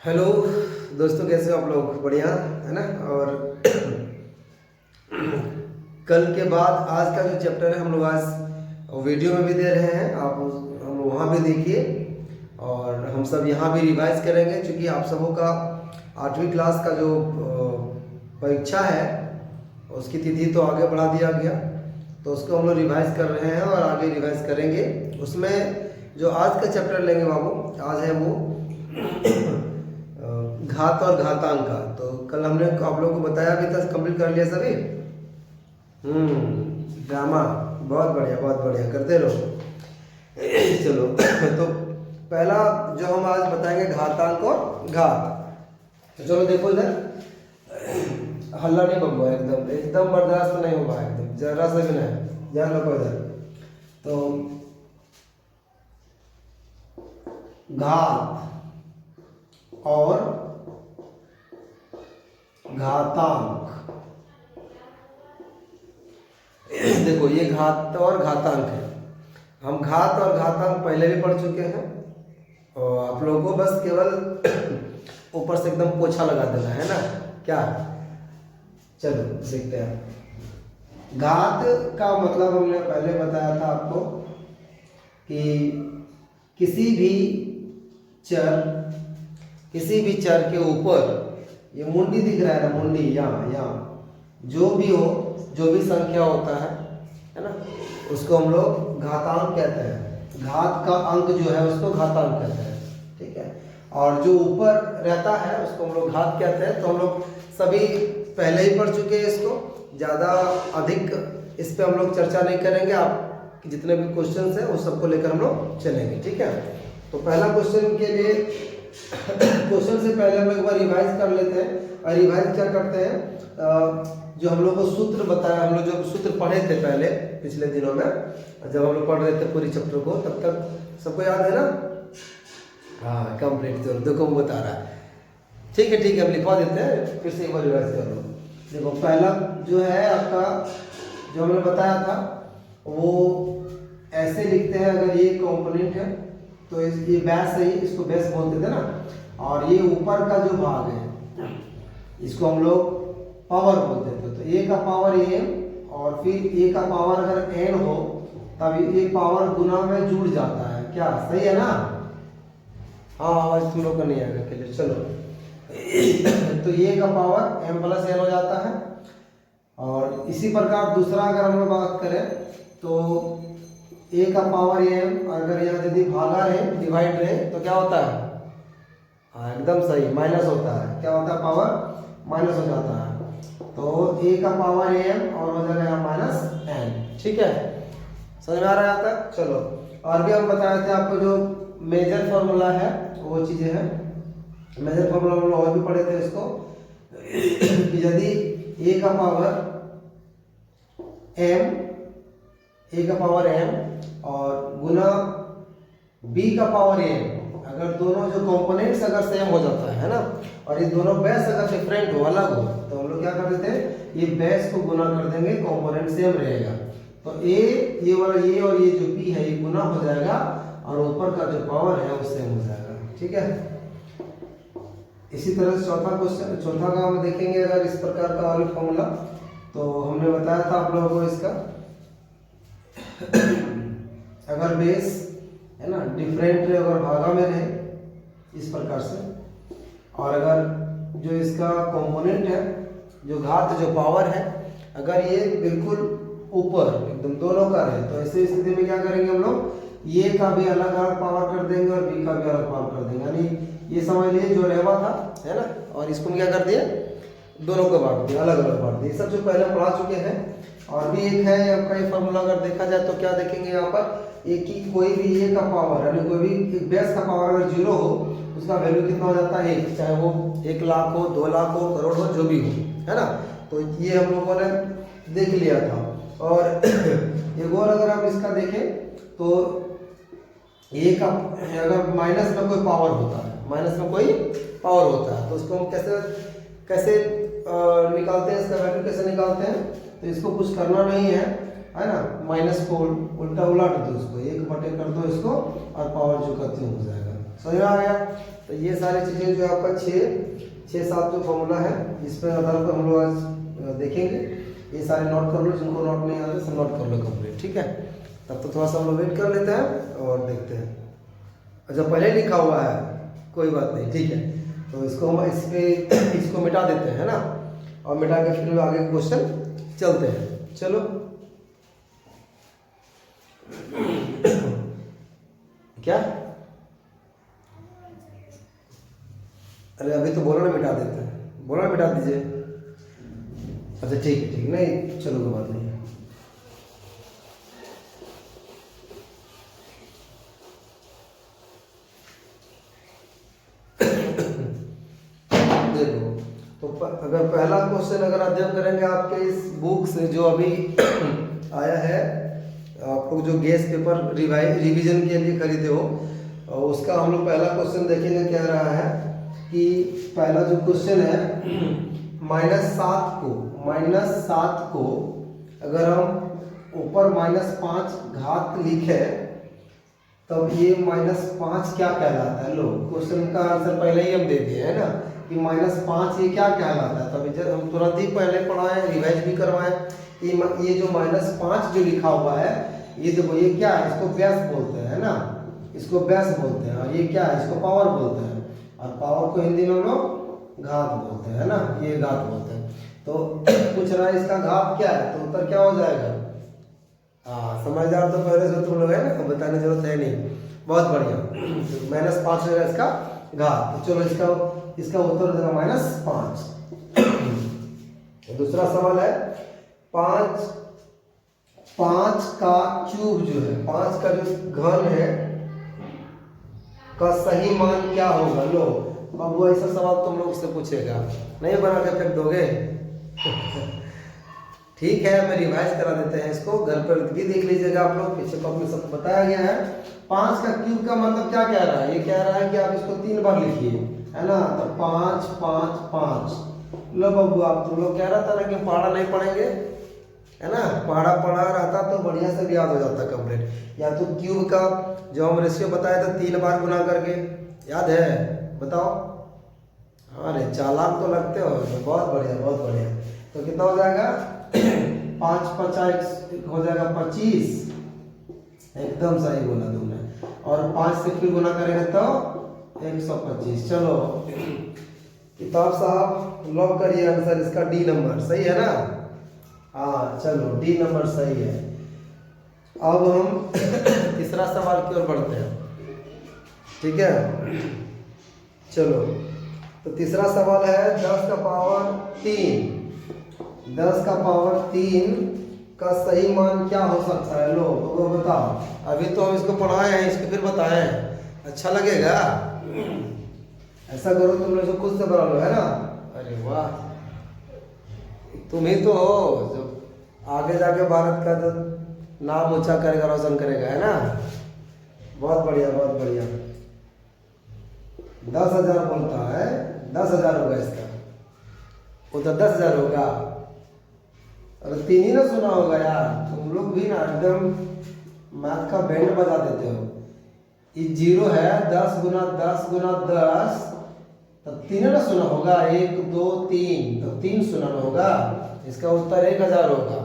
Hello दोस्तों, कैसे हो आप लोग? बढ़िया है ना। और कल के बाद आज का जो चैप्टर है हम लोग आज वीडियो में भी दे रहे हैं, आप हम लोग वहाँ भी देखिए। और हम सब यहाँ भी रिवाइज करेंगे, क्योंकि आप सबों का 8वीं क्लास का जो परीक्षा है उसकी तिथि तो आगे बढ़ा दिया गया, तो उसको हम लोग रिवाइज कर रहे हैं और आगे रिवाइज करेंगे। उसमें जो आज का चैप्टर लेंगे बाबू, आज है वो घात और घातांक का। तो कल हमने आप लोगों को बताया भी था, कंप्लीट कर लिया सभी। ड्रामा बहुत बढ़िया करते रहो। चलो तो पहला जो हम आज बताएंगे घातांक और घात। तो चलो देखो इधर, हल्ला नहीं बम्बो, एकदम एकदम बर्दाश्त नहीं होगा, एकदम जरा सा भी नहीं। ध्यान रखो इधर। तो घात और घातांक, देखो ये घात और घातांक है। हम घात और घातांक पहले भी पढ़ चुके हैं, और आप लोगों को बस केवल ऊपर से एकदम पोछा लगा देना है ना, क्या? चलो देखते हैं। घात का मतलब हमने पहले बताया था आपको कि किसी भी चर के ऊपर, ये मुंडी दिख रहा है ना, मुंडी यहाँ जो भी हो, जो भी संख्या होता है ना, उसको हम लोग घातांक कहते हैं। घात का अंक जो है उसको घातांक कहते हैं, ठीक है। और जो ऊपर रहता है उसको हम लोग घात कहते हैं। तो हम लोग सभी पहले ही पढ़ चुके हैं इसको, ज़्यादा अधिक इस पे हम लोग चर्चा नहीं करेंगे। आप जितने भी क्वेश्चंस हैं उस सबको लेकर हम लोग चलेंगे, ठीक है। तो पहला क्वेश्चन के लिए क्वेश्चन से पहले हम एक बार रिवाइज कर लेते हैं। और रिवाइज क्या करते हैं, जो हम लोग को सूत्र बताया, हम लोग जो सूत्र पढ़े थे पहले पिछले दिनों में, जब हम लोग पढ़ रहे थे पूरी चैप्टर को, तब तक सबको याद है ना? हाँ कंप्लीट। चलो देखो वो बता रहा है, ठीक है हम लिखवा देते हैं, फिर से एक बार रिवाइज कर लो। देखो पहला जो है आपका, जो हमने बताया था वो ऐसे लिखते हैं। अगर ये कंपोनेंट है तो ये बेस है, इसको बेस बोलते थे ना। और ये ऊपर का जो भाग है इसको हम लोग पावर बोलते थे। तो ए का पावर m, और फिर ए का पावर अगर n हो तब ये पावर गुना में जुड़ जाता है, क्या सही है ना? हाँ आवाज तुम लोग का नहीं आएगा, चलिए चलो। तो ये का पावर m प्लस n हो जाता है। और इसी प्रकार दूसरा अगर हम लोग बात करें तो a का पावर m, अगर यहाँ यदि भागा रहे, डिवाइड रहे, तो क्या होता है? हाँ एकदम सही, माइनस होता है। क्या होता है? पावर माइनस हो जाता है। तो a का पावर m और हो जाएगा माइनस n, ठीक है। समझ में आ रहा है यहाँ तक? चलो, और भी हम बताए थे आपको जो मेजर फॉर्मूला है वो चीजें हैं। मेजर फॉर्मूला हम लोग और भी पढ़े थे इसको, कि यदि a का पावर m और गुना b का पावर m, अगर दोनों जो कंपोनेंट्स अगर सेम हो जाता है ना, और ये दोनों बेस अगर डिफरेंट हो, अलग हो, तो हम लोग क्या कर देते हैं, ये बेस को गुना कर देंगे, कंपोनेंट सेम रहेगा। तो ये वाला ये और ये जो b है ये गुना हो जाएगा, और ऊपर का जो पावर है वो सेम हो जाएगा, ठीक है। इसी तरह से चौथा का हम देखेंगे अगर इस प्रकार का वाला फॉर्मूला। तो हमने बताया था आप लोगों को इसका, अगर बेस है ना डिफरेंट रहे, अगर भागा में रहे इस प्रकार से, और अगर जो इसका कंपोनेंट है, जो घात जो पावर है, अगर ये बिल्कुल ऊपर एकदम दोनों का रहे, तो ऐसे स्थिति में क्या करेंगे हम लोग, ये का भी अलग अलग पावर कर देंगे और बी का भी अलग पावर कर देंगे। यानी ये समझ लिए जो रेवा था है ना, और इसको क्या कर दिया, दोनों को बांट दिया, अलग अलग बांट दिया। सब जो पहले पढ़ा चुके हैं। और भी एक है आपका ये फॉर्मूला, अगर देखा जाए तो क्या देखेंगे यहाँ पर, एक ही कोई भी ए का पावर, यानी कोई भी बेस का पावर अगर 0 हो, उसका वैल्यू कितना हो जाता है 1, चाहे वो 1 लाख हो, 2 लाख हो, करोड़ हो, जो भी हो, है ना। तो ये हम लोगों ने देख लिया था। और एक और अगर आप इसका देखें तो ए का अगर माइनस में कोई पावर होता है, माइनस में कोई पावर होता है, तो उसको हम कैसे निकालते हैं, इसका वैल्यू कैसे निकालते हैं? तो इसको कुछ करना नहीं है ना, माइनस को उल्टा उलट दो, उसको 1 बटे कर दो इसको, और पावर जो करते हो जाएगा, समझ में आ गया। तो ये सारी चीज़ें जो आपका 6-7 जो फॉर्मूला है इस पर आधार पर हम लोग आज देखेंगे। ये सारे नोट कर लो, जिनको नोट नहीं आते सब नोट कर लो कंप्लीट, ठीक है। तब तो थोड़ा सा हम लोग वेट कर लेते हैं और देखते हैं। अच्छा पहले लिखा हुआ है कोई बात नहीं, ठीक है। तो इसको हम इसको मिटा देते हैं ना, और मिटा के फिर आगे क्वेश्चन चलते हैं। चलो क्या, अरे अभी तो बोला ना मिटा देते हैं, बोला ना मिटा दीजिए। अच्छा ठीक है, ठीक नहीं, चलो कोई बात नहीं। देखो तो अगर पहला क्वेश्चन अगर अध्ययन करेंगे आपके इस बुक से जो अभी आया है, आप लोग जो गेस पेपर रिवीजन के लिए खरीदे हो, उसका हम लोग पहला क्वेश्चन देखेंगे। क्या रहा है कि पहला जो क्वेश्चन है -7 को अगर हम ऊपर -5 घात लिखे तब ये -5 क्या कहलाता है। लो क्वेश्चन का आंसर पहले ही हम दे दिए है ना कि -5 ये क्या कहलाता है। तब हम तुरंत ही पहले पढ़ाएं, रिवाइज भी करवाएं। ये जो -5 जो लिखा हुआ है, ये देखो ये क्या है, इसको व्यास बोलते हैं ना, इसको व्यास बोलते हैं। और ये क्या है, इसको पावर बोलते हैं। और पावर को हिंदी में हम लोग घात बोलते हैं ना, ये घात बोलते हैं। तो पूछ रहा है इसका घात क्या है, तो उत्तर क्या हो जाएगा। हाँ समझदार तो पहले से तुम लोग है ना, तो बताने की जरूरत है नहीं। बहुत बढ़िया, -5 रहेगा इसका घात। तो चलो इसका उत्तर हो जाएगा -5। दूसरा सवाल है 5 का क्यूब जो है, 5 का जो घन है का सही मान क्या होगा। लो अब वो ऐसा सवाल तुम लोग से पूछेगा, नहीं बना के फेंक दोगे। ठीक है, मैं रिवाइज करा देते हैं इसको, घर पर भी देख लीजिएगा आप लोग, पीछे कॉपी में सब बताया गया है। 5 का क्यूब का मतलब क्या कह रहा है, ये कह रहा है कि आप इसको 3 बार लिखिए, है ना। तो 5 5 5। लो बाबू आप तुम लोग कह रहा था ना कि पहाड़ा नहीं पढ़ेंगे, है ना। पढ़ा रहता तो बढ़िया से याद हो जाता कंप्लीट। या तो क्यूब का जो हम रेशियो बताया था 3 बार गुना करके, याद है, बताओ। अरे चालाक तो लगते हो, बहुत बढ़िया बहुत बढ़िया। तो कितना हो जाएगा 5 5 हो जाएगा 25, एकदम सही बोला तुमने। और 5 से फिर गुना करेंगे तो 125। चलो किताब साहब लॉक करिए आंसर, इसका डी नंबर सही है ना। हाँ चलो डी नंबर सही है। अब हम तीसरा सवाल की ओर बढ़ते हैं, ठीक है। चलो तो तीसरा सवाल है 10 का पावर 3। 10 का पावर 3 का सही मान क्या हो सकता है। लो तो बताओ, अभी तो हम इसको पढ़ाए हैं, इसको फिर बताएं, अच्छा लगेगा। ऐसा करो तुम लोग खुद से बना लो, है ना। अरे वाह, तुम ही तो हो जो आगे जाके भारत का जो नाम ऊंचा करेगा, रोशन करेगा, है ना। बहुत बढ़िया बहुत बढ़िया। 10,000 बोलता है, 10,000 होगा इसका, वो तो 10,000 होगा। अरे 3 ही ना सुना होगा यार, तुम लोग भी ना एकदम मैथ का बैंड बजा देते हो। ये 0 है, 10 गुना 10 गुना 10, तब 3 ना सुना होगा। 1 2 3, तो 3 सुना होगा। इसका उत्तर 1,000 होगा।